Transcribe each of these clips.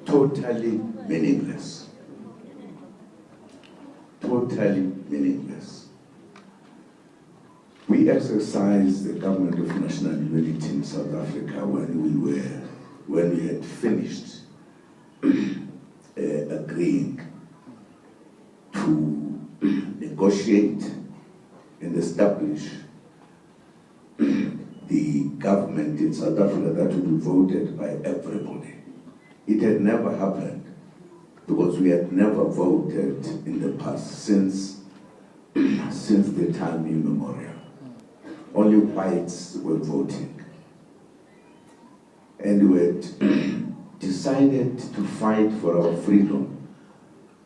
Totally meaningless. Totally meaningless. We exercised the government of national unity in South Africa when we had finished agreeing to negotiate and establish the government in South Africa that would be voted by everybody. It had never happened because we had never voted in the past since the time immemorial. Only whites were voting. And we had decided to fight for our freedom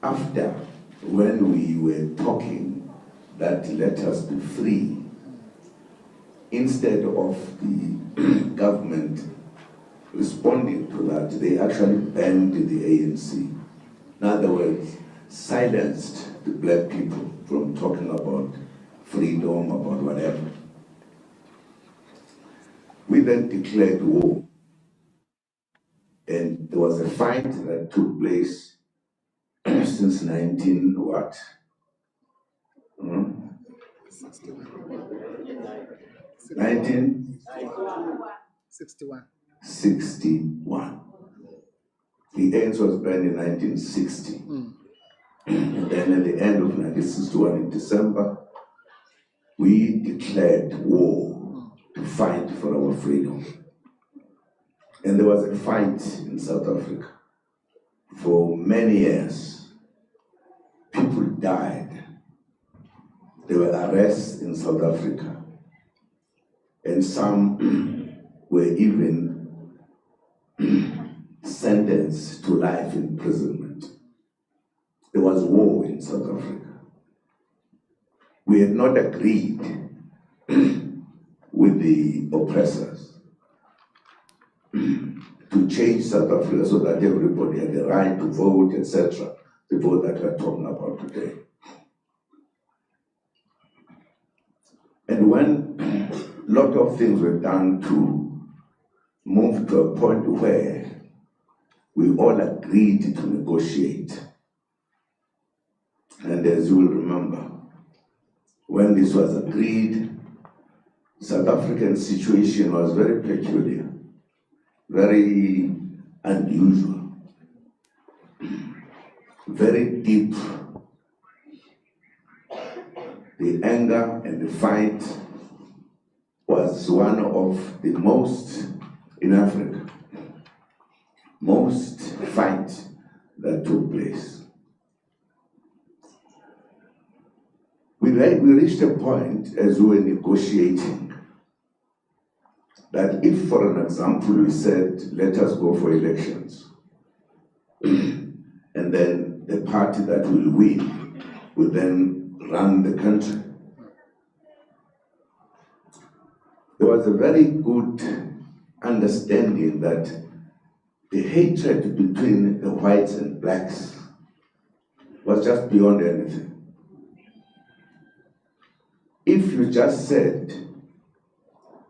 after, when we were talking that let us be free, instead of the government responding to that, they actually banned the ANC. In other words, silenced the black people from talking about freedom, about whatever. We then declared war. And there was a fight that took place since 19 what? 1961. The ANC was banned in 1960. And then at the end of 1961, in December, we declared war to fight for our freedom. And there was a fight in South Africa for many years. People died. There were arrests in South Africa. And some were even sentenced to life imprisonment. There was war in South Africa. We had not agreed with the oppressors to change South Africa so that everybody had the right to vote, etc. The vote that we're talking about today. And when a lot of things were done to move to a point where we all agreed to negotiate. And as you will remember, when this was agreed, South African situation was very peculiar, very unusual, very deep. The anger and the fight was one of the most in Africa, most fight that took place. We reached a point as we were negotiating that if, for an example, we said, let us go for elections, and then the party that will win will then run the country. There was a very good understanding that the hatred between the whites and blacks was just beyond anything. If you just said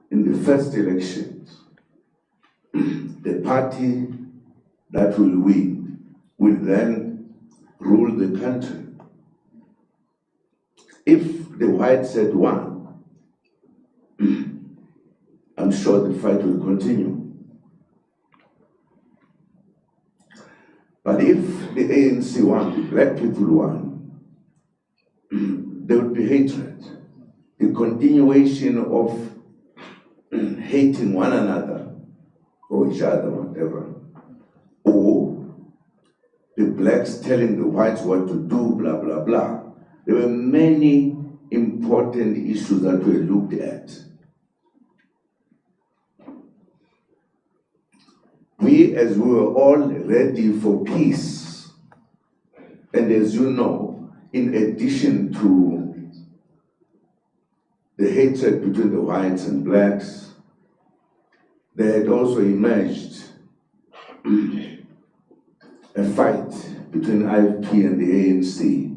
in the first elections, the party that will win will then rule the country. If the white said one, I'm sure the fight will continue. But if the ANC won, the black people won, there would be hatred. The continuation of hating one another or each other, whatever. Or the blacks telling the whites what to do, blah, blah, blah. There were many important issues that were looked at. We, as we were all ready for peace, and as you know, in addition to the hatred between the whites and blacks, there had also emerged a fight between IFP and the ANC,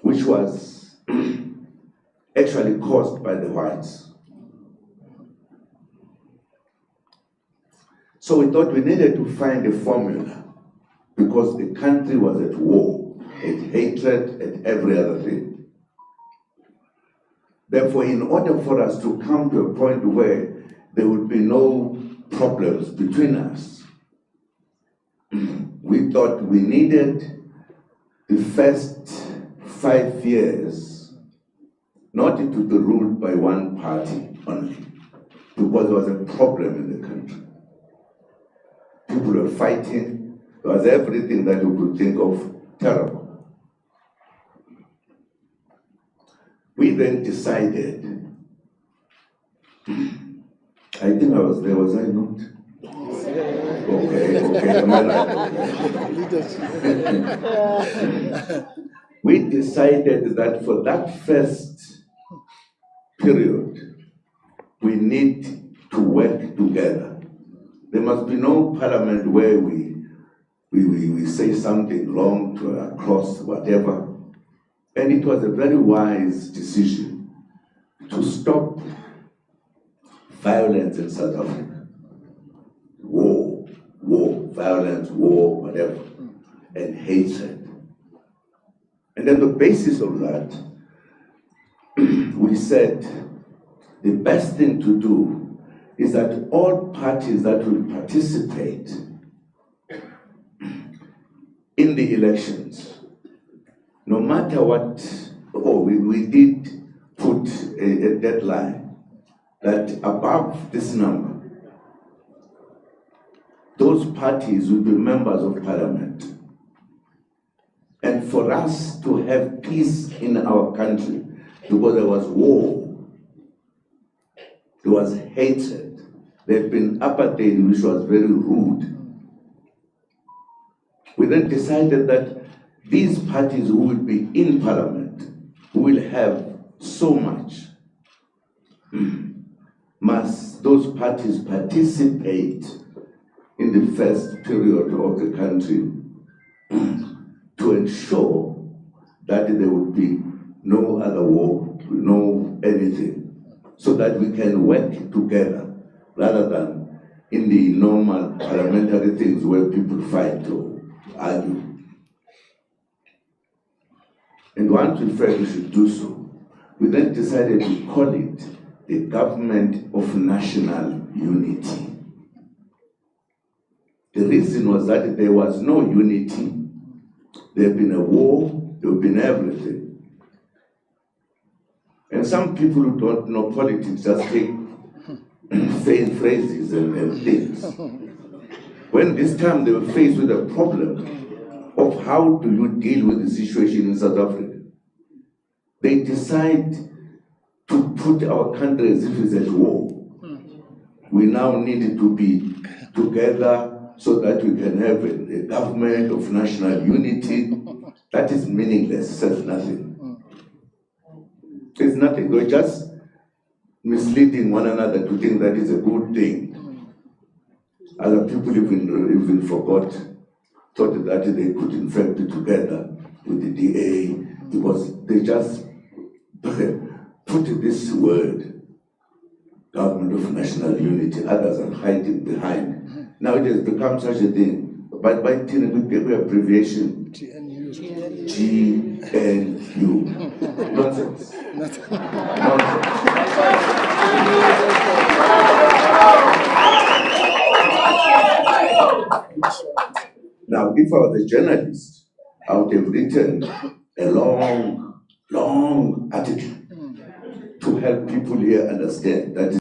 which was actually caused by the whites. So we thought we needed to find a formula because the country was at war, at hatred, at every other thing. Therefore, in order for us to come to a point where there would be no problems between us, we thought we needed the first 5 years not to be ruled by one party only, because there was a problem in the country. People were fighting, there was everything that you could think of terrible. We then decided, I think I was there, was I not? Okay, am I right? We decided that for that first period, we need to work together. There must be no parliament where we say something wrong to across whatever. And it was a very wise decision to stop violence in South Africa. War, violence, war, whatever, and hatred. And then the basis of that, we said the best thing to do is that all parties that will participate in the elections, no matter what, we did put a deadline that above this number, those parties will be members of parliament. And for us to have peace in our country, because there was war, there was hatred, there had been apartheid, which was very rude. We then decided that these parties who will be in parliament, who will have so much, must those parties participate in the first period of the country to ensure that there would be no other war, no anything, so that we can work together rather than in the normal parliamentary things where people fight or argue. And once we felt we should do so, we then decided to call it the Government of National Unity. The reason was that there was no unity. There had been a war, there had been everything. And some people who don't know politics just take phrases and things. When this time they were faced with a problem of how do you deal with the situation in South Africa, they decide to put our country as if it's at war. We now need to be together so that we can have a government of national unity. That is meaningless, says nothing. It's nothing. We're just misleading one another to think that is a good thing. Other people even forgot, thought that they could in fact be together with the DA, because they just put this word, Government of National Unity, others are hiding behind. Now it has become such a thing. But by we abbreviation, GNU. Nonsense. Nonsense. Now, if I was a journalist, I would have written a long article to help people here understand that